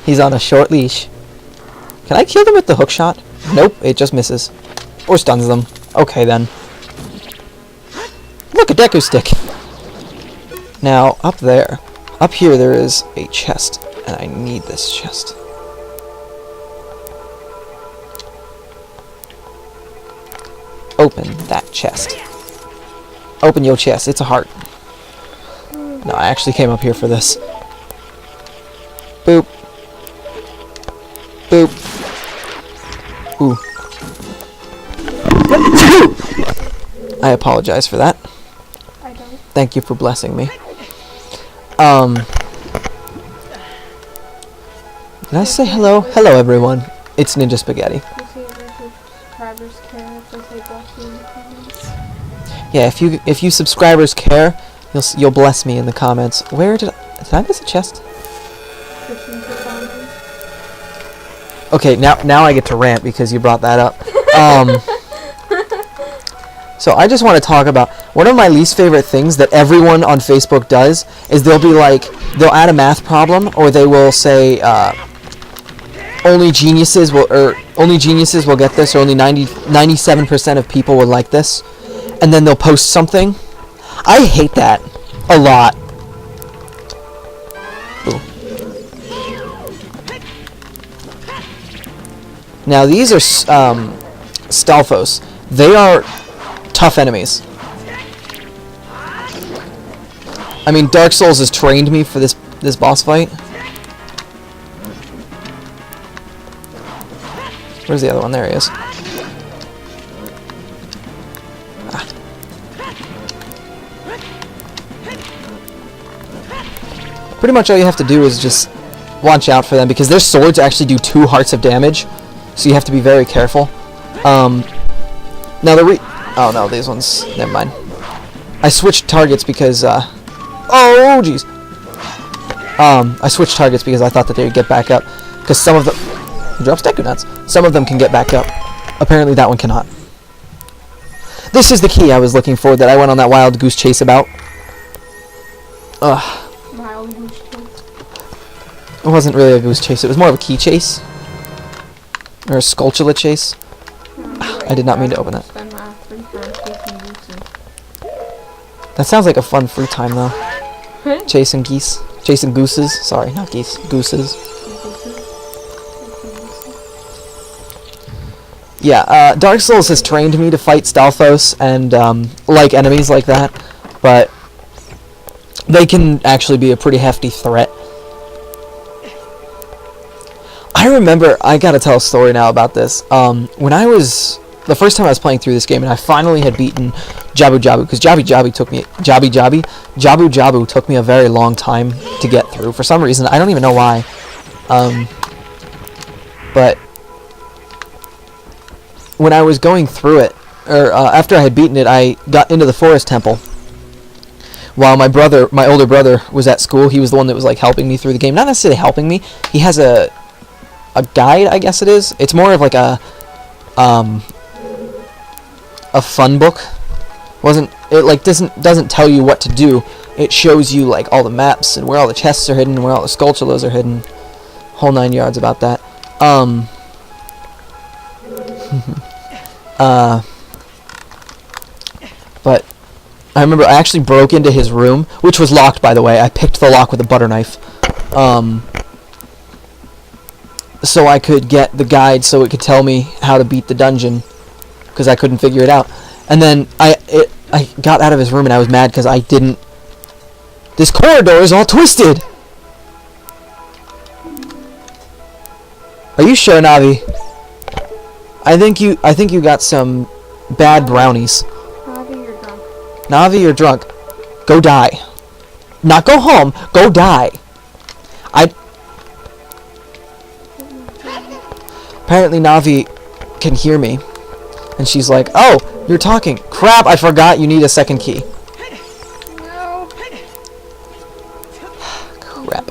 He's on a short leash. Can I kill them with the hook shot? Nope, it just misses. Or stuns them. Okay then. Look, a Deku Stick! Now, up there. Up here there is a chest. And I need this chest. Open that chest. Open your chest. It's a heart. No, I actually came up here for this. Boop. Boop. Ooh. I apologize for that. I don't. Thank you for blessing me. Did I say hello? Hello, everyone. It's Ninja Spaghetti. Yeah, if you subscribers care, you'll bless me in the comments. Where did I miss a chest? Okay, now I get to rant because you brought that up. So I just want to talk about one of my least favorite things that everyone on Facebook does is they'll add a math problem, or they will say only geniuses will get this, or only 97% of people will like this, and then they'll post something. I hate that a lot. Ooh. Now these are Stalfos. They are tough enemies. I mean, Dark Souls has trained me for this boss fight. Where's the other one? There he is. Ah. Pretty much all you have to do is just watch out for them, because their swords actually do 2 hearts of damage, so you have to be very careful. Now oh no, these ones, never mind. I switched targets because oh jeez. I switched targets because I thought that they would get back up, because some of them drops Deku Nuts. Some of them can get back up. Apparently that one cannot. This is the key I was looking for that I went on that wild goose chase about. Ugh. Wild goose chase. It wasn't really a goose chase, it was more of a key chase. Or a Skulltula chase. I did not mean to open that. That sounds like a fun free time though. Chasing geese. Chasing gooses. Sorry, not geese. Gooses. Yeah, Dark Souls has trained me to fight Stalfos and like enemies like that, but they can actually be a pretty hefty threat. I remember, I gotta tell a story now about this. When I was, the first time I was playing through this game, and I finally had beaten Jabu Jabu, because Jabu Jabu took me a very long time to get through. For some reason, I don't even know why. But when I was going through it, or after I had beaten it, I got into the forest temple. While my older brother, was at school. He was the one that was like helping me through the game. Not necessarily helping me. He has a guide, I guess it is. It's more of like a fun book. Doesn't tell you what to do. It shows you like all the maps and where all the chests are hidden, where all the Skulltulas are hidden. Whole 9 yards about that. But I remember I actually broke into his room, which was locked, by the way. I picked the lock with a butter knife. So I could get the guide so it could tell me how to beat the dungeon, because I couldn't figure it out. And then I got out of his room and I was mad because I didn't. This corridor is all twisted. Are you sure, Navi? I think you got some bad brownies. Navi, you're drunk. Navi, you're drunk. Go die. Not go home. Go die. Apparently Navi can hear me. And she's like, oh, you're talking. Crap, I forgot you need a second key. No. Crap.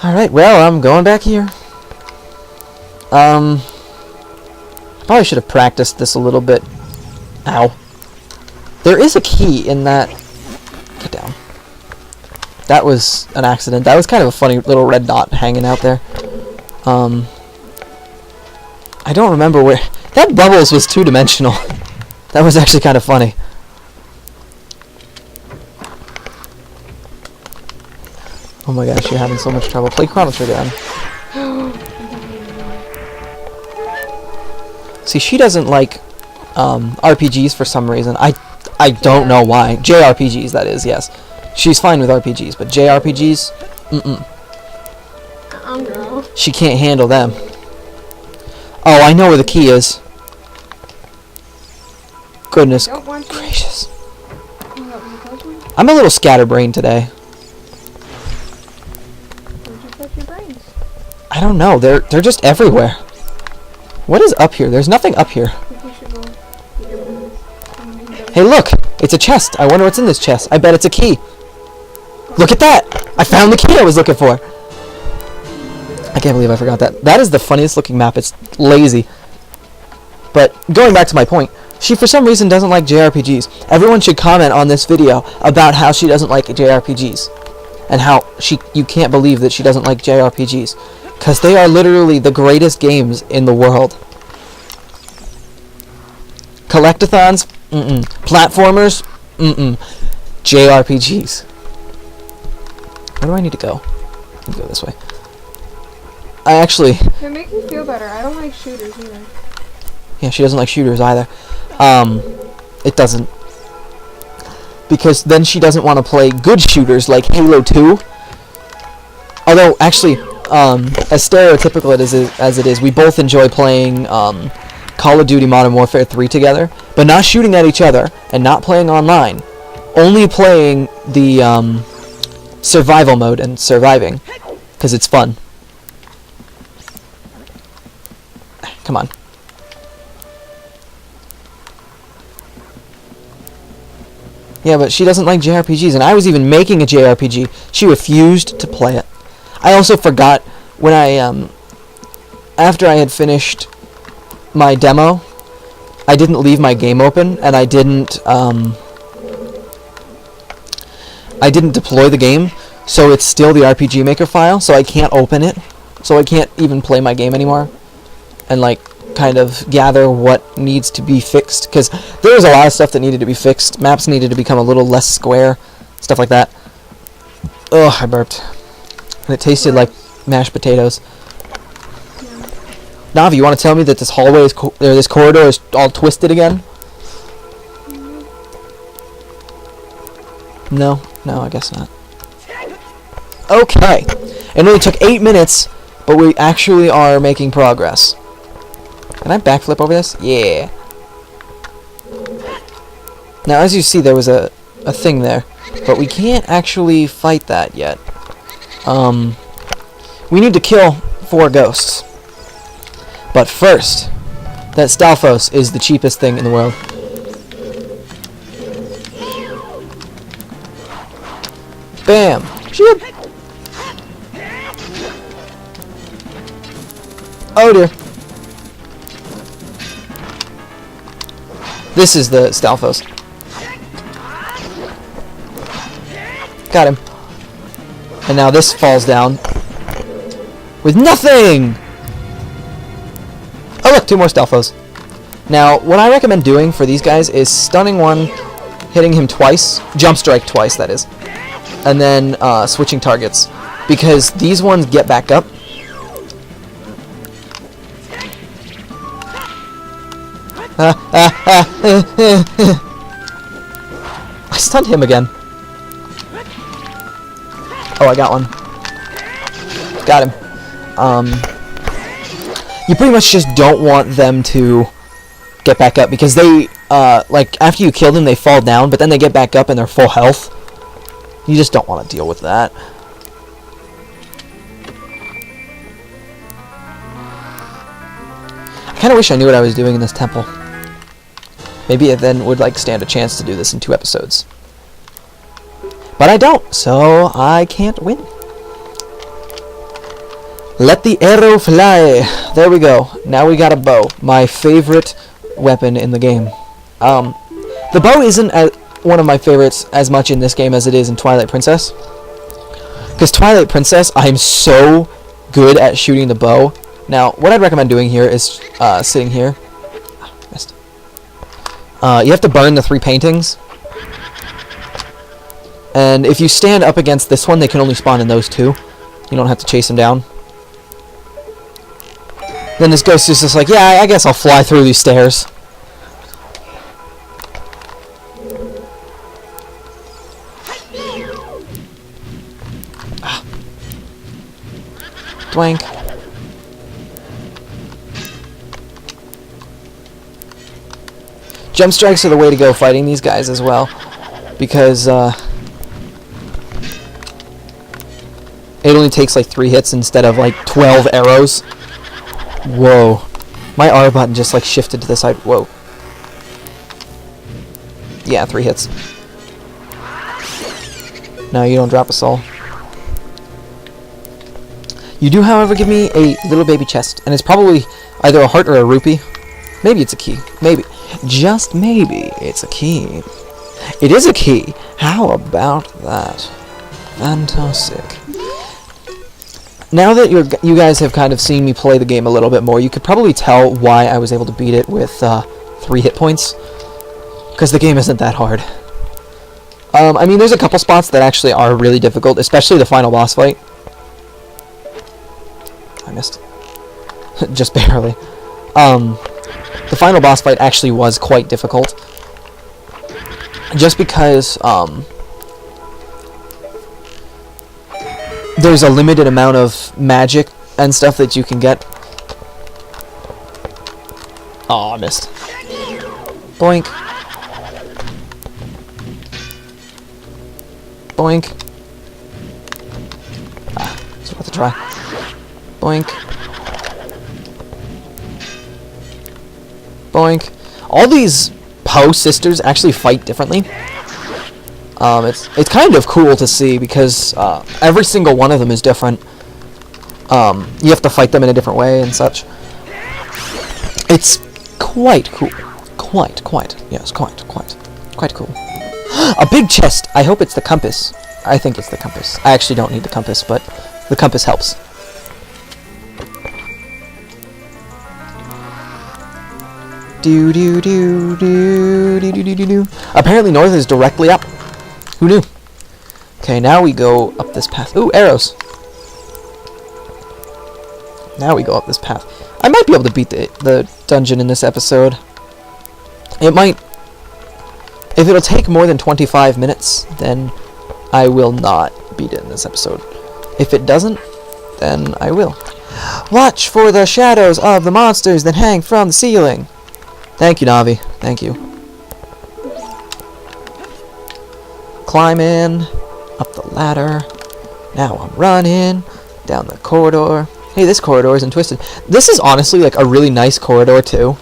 Alright, well, I'm going back here. Probably should have practiced this a little bit. Ow. There is a key in that. Get down. That was an accident. That was kind of a funny little red dot hanging out there. I don't remember where... That Bubbles was two-dimensional. That was actually kind of funny. Oh my gosh, you're having so much trouble. Play Chrono Trigger then. See, she doesn't like RPGs for some reason. I don't know why. JRPGs, that is, yes. She's fine with RPGs, but JRPGs? Mm-mm. Girl. She can't handle them. Oh, I know where the key is. Goodness Don't want to. gracious. You got me close one? I'm a little scatterbrained today. Where'd you put your brains? I don't know. They're just everywhere. What is up here? There's nothing up here. I think you should go get your brains. Hey, look! It's a chest. I wonder what's in this chest. I bet it's a key. Look at that! I found the key I was looking for. I can't believe I forgot that. That is the funniest looking map. It's lazy. But going back to my point, she for some reason doesn't like JRPGs. Everyone should comment on this video about how she doesn't like JRPGs. And how you can't believe that she doesn't like JRPGs. Because they are literally the greatest games in the world. Collectathons? Mm-mm. Platformers? Mm-mm. JRPGs. Where do I need to go? I need to go this way. I actually... They make me feel better. I don't like shooters either. Yeah, she doesn't like shooters either. It doesn't... Because then she doesn't want to play good shooters like Halo 2. Although, actually, as stereotypical as it is, we both enjoy playing Call of Duty Modern Warfare 3 together, but not shooting at each other and not playing online. Only playing the survival mode and surviving, because it's fun. Come on. Yeah, but she doesn't like JRPGs, and I was even making a JRPG. She refused to play it. I also forgot when I, after I had finished my demo, I didn't leave my game open, and I didn't deploy the game, so it's still the RPG Maker file, so I can't open it, so I can't even play my game anymore, and, like, kind of gather what needs to be fixed, because there was a lot of stuff that needed to be fixed. Maps needed to become a little less square, stuff like that. Ugh, I burped. And it tasted like mashed potatoes. Navi, you want to tell me that this hallway is this corridor is all twisted again? No, I guess not. Okay, it only took 8 minutes, but we actually are making progress. Can I backflip over this? Yeah. Now, as you see, there was a thing there, but we can't actually fight that yet. We need to kill 4 ghosts. But first, that Stalfos is the cheapest thing in the world. Bam! Shield! Oh dear. This is the Stalfos. Got him. And now this falls down. With nothing! Oh look, 2 more Stalfos. Now, what I recommend doing for these guys is stunning one, hitting him twice, jump strike twice, that is, and then switching targets. Because these ones get back up. I stunned him again. Oh, I got one. Got him. You pretty much just don't want them to get back up, because they, like, after you kill them, they fall down, but then they get back up and they're full health. You just don't want to deal with that. I kind of wish I knew what I was doing in this temple. Maybe it then would, like, stand a chance to do this in 2 episodes. But I don't, so I can't win. Let the arrow fly. There we go. Now we got a bow. My favorite weapon in the game. The bow isn't one of my favorites as much in this game as it is in Twilight Princess. Because Twilight Princess, I'm so good at shooting the bow. Now, what I'd recommend doing here is sitting here. Missed. You have to burn the 3 paintings. And if you stand up against this one, they can only spawn in those 2. You don't have to chase them down. Then this ghost is just like, yeah, I guess I'll fly through these stairs. Dwank. Jump strikes are the way to go fighting these guys as well, because it only takes like 3 hits instead of like 12 arrows. Whoa. My R button just like shifted to the side. Whoa. Yeah, 3 hits. No, you don't drop a soul. You do, however, give me a little baby chest, and it's probably either a heart or a rupee. Maybe it's a key. Maybe. Just maybe it's a key. It is a key. How about that? Fantastic. Now that you guys have kind of seen me play the game a little bit more, you could probably tell why I was able to beat it with 3 hit points. Because the game isn't that hard. I mean, there's a couple spots that actually are really difficult, especially the final boss fight. I missed. Just barely. The final boss fight actually was quite difficult. Just because, there's a limited amount of magic and stuff that you can get. Oh, I missed. Boink. Boink. Ah, it's worth a try. Boink. Boink. All these Poe sisters actually fight differently. It's kind of cool to see because every single one of them is different. You have to fight them in a different way and such. It's quite cool. Quite cool. A big chest! I hope it's the compass. I think it's the compass. I actually don't need the compass, but the compass helps. Do do do do do do do do do. Apparently north is directly up. Who knew? Okay, now we go up this path. Ooh, arrows. Now we go up this path. I might be able to beat the dungeon in this episode. It might. If it'll take more than 25 minutes, then I will not beat it in this episode. If it doesn't, then I will. Watch for the shadows of the monsters that hang from the ceiling. Thank you, Navi. Thank you. Climbing up the ladder. Now I'm running down the corridor. Hey, this corridor isn't twisted. This is honestly like a really nice corridor too.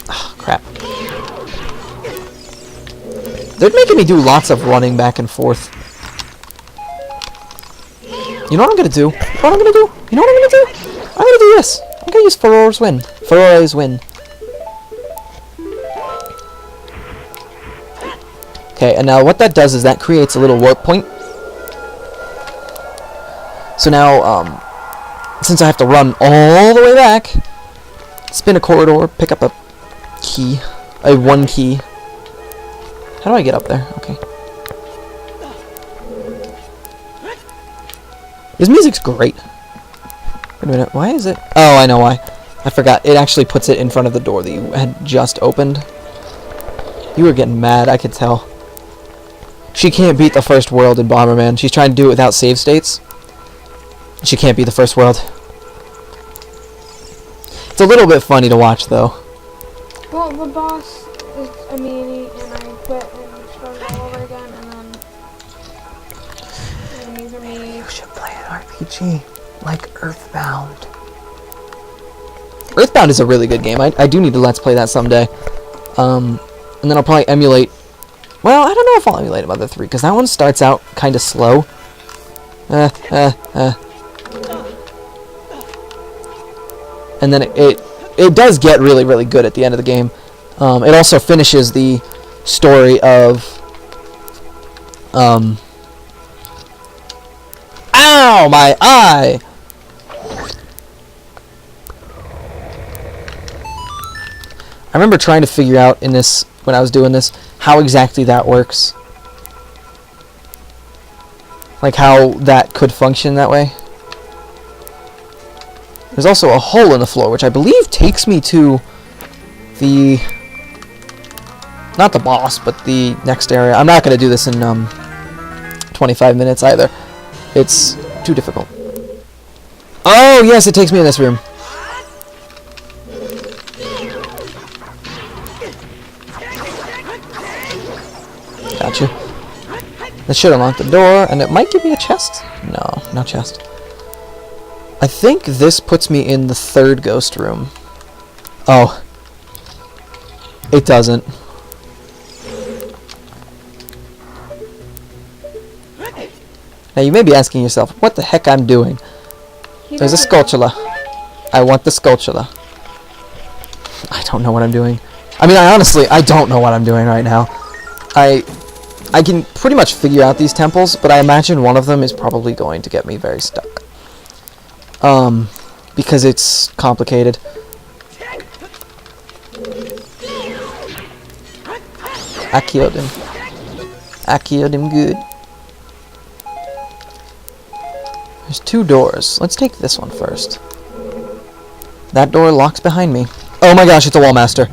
Ah, crap. They're making me do lots of running back and forth. You know what I'm gonna do? I'm gonna do this. I'm gonna use Ferora's Win. Okay, and now what that does is that creates a little warp point. So now, since I have to run all the way back, spin a corridor, pick up a key, a 1 key. How do I get up there? Okay. This music's great. Wait a minute, why is it? Oh, I know why. I forgot. It actually puts it in front of the door that you had just opened. You were getting mad, I could tell. She can't beat the first world in Bomberman. She's trying to do it without save states. She can't beat the first world. It's a little bit funny to watch, though. Well, the boss is a meanie, and I quit and started all over again, and these are me. You should play an RPG like Earthbound. Earthbound is a really good game. I do need to let's play that someday. And then I'll probably emulate. Well, I don't know if I'll emulate Mother 3, because that one starts out kind of slow. And then it does get really, really good at the end of the game. It also finishes the story of Ow, my eye! I remember trying to figure out in this, when I was doing this, how exactly that works. Like how that could function that way. There's also a hole in the floor, which I believe takes me to the... not the boss, but the next area. I'm not going to do this in 25 minutes either. It's too difficult. Oh, yes, it takes me in this room. Gotcha. That should unlock the door, and it might give me a chest? No, no chest. I think this puts me in the third ghost room. Oh. It doesn't. Now you may be asking yourself, what the heck I'm doing? There's a sculptula. I want the sculptula. I don't know what I'm doing. I mean, I don't know what I'm doing right now. I can pretty much figure out these temples, but I imagine one of them is probably going to get me very stuck. Because it's complicated. I killed him. I killed him good. There's 2 doors. Let's take this one first. That door locks behind me. Oh my gosh, it's a wall master.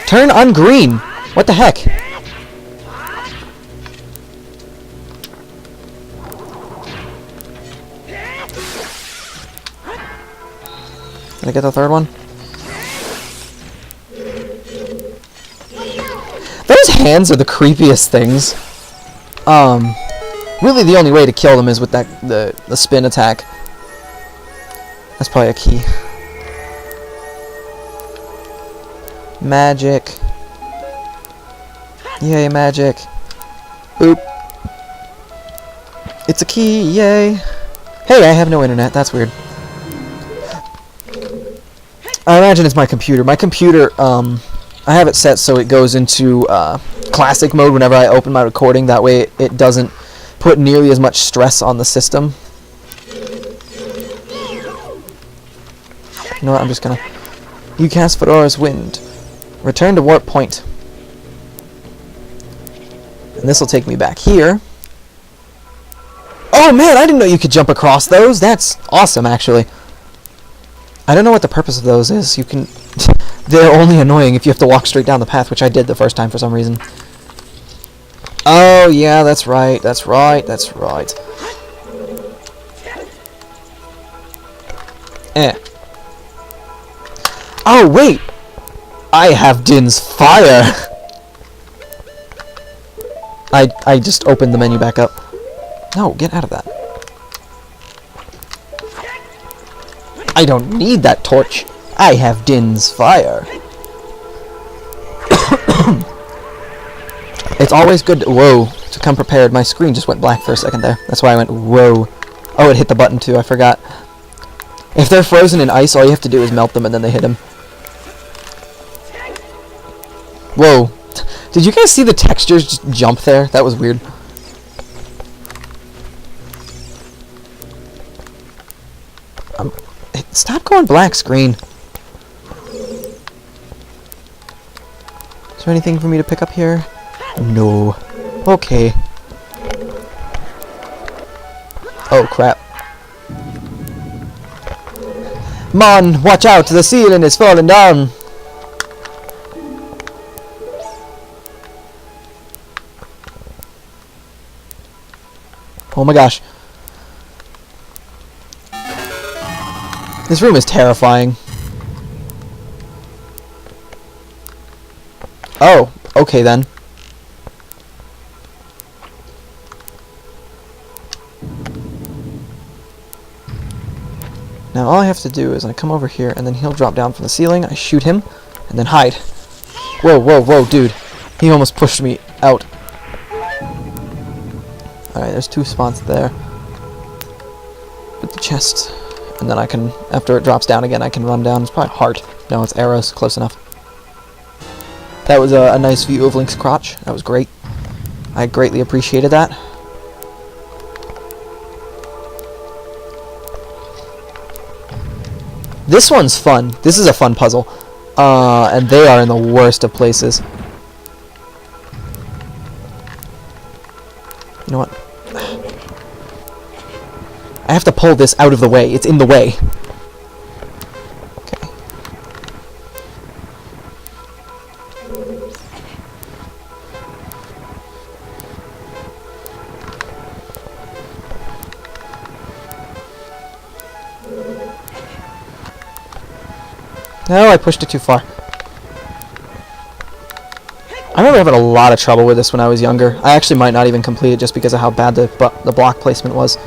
Turn on green! What the heck? Did I get the third one? Those hands are the creepiest things. Really the only way to kill them is with that the spin attack. That's probably a key. Magic. Yay, magic. Boop. It's a key, yay. Hey, I have no internet, that's weird. I imagine it's my computer. My computer, I have it set so it goes into classic mode whenever I open my recording. That way it doesn't put nearly as much stress on the system. You know what, I'm just gonna... You cast Fedora's Wind. Return to warp point. And this will take me back here. Oh man, I didn't know you could jump across those. That's awesome, actually. I don't know what the purpose of those is. You can... They're only annoying if you have to walk straight down the path, which I did the first time for some reason. Oh, yeah, that's right. That's right. That's right. Oh, wait! I have Din's fire! I just opened the menu back up. No, get out of that. I don't need that torch. I have Din's fire. It's always good to come prepared. My screen just went black for a second there. That's why I went, whoa. Oh, it hit the button too, I forgot. If they're frozen in ice, all you have to do is melt them and then they hit him. Whoa. Did you guys see the textures just jump there? That was weird. Stop going black screen. Is there anything for me to pick up here? No. Okay. Oh, crap. Mon, watch out! The ceiling is falling down! Oh my gosh. This room is terrifying. Oh, okay then. Now all I have to do is I come over here and then he'll drop down from the ceiling, I shoot him, and then hide. Whoa, whoa, whoa, dude. He almost pushed me out. Alright, there's 2 spots there. With the chest. And then I can, after it drops down again, I can run down. It's probably heart. No, it's arrows. Close enough. That was a nice view of Link's crotch. That was great. I greatly appreciated that. This one's fun. This is a fun puzzle. And they are in the worst of places. You know what? I have to pull this out of the way. It's in the way. Okay. No, I pushed it too far. I remember having a lot of trouble with this when I was younger. I actually might not even complete it just because of how bad the block placement was.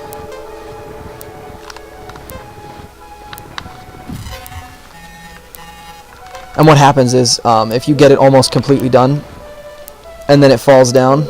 And what happens is, if you get it almost completely done, and then it falls down,